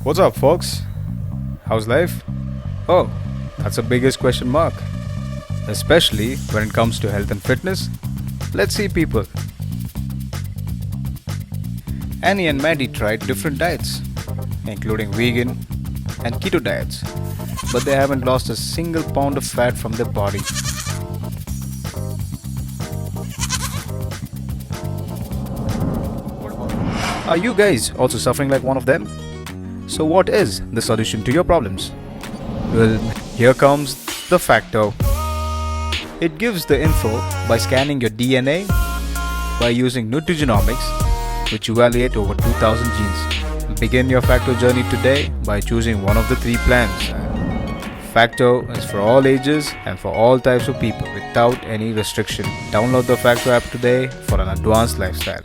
What's up, folks? How's life? Oh, that's the biggest question mark. Especially when it comes to health and fitness. Let's see people. Annie and Maddie tried different diets, including vegan and keto diets, but they haven't lost a single pound of fat from their body. Are you guys also suffering like one of them? So, what is the solution to your problems? Well, here comes the FAACTO. It gives the info by scanning your DNA by using nutrigenomics, which evaluate over 2000 genes. Begin your FAACTO journey today by choosing one of the three plans. FAACTO is for all ages and for all types of people without any restriction. Download the FAACTO app today for an advanced lifestyle.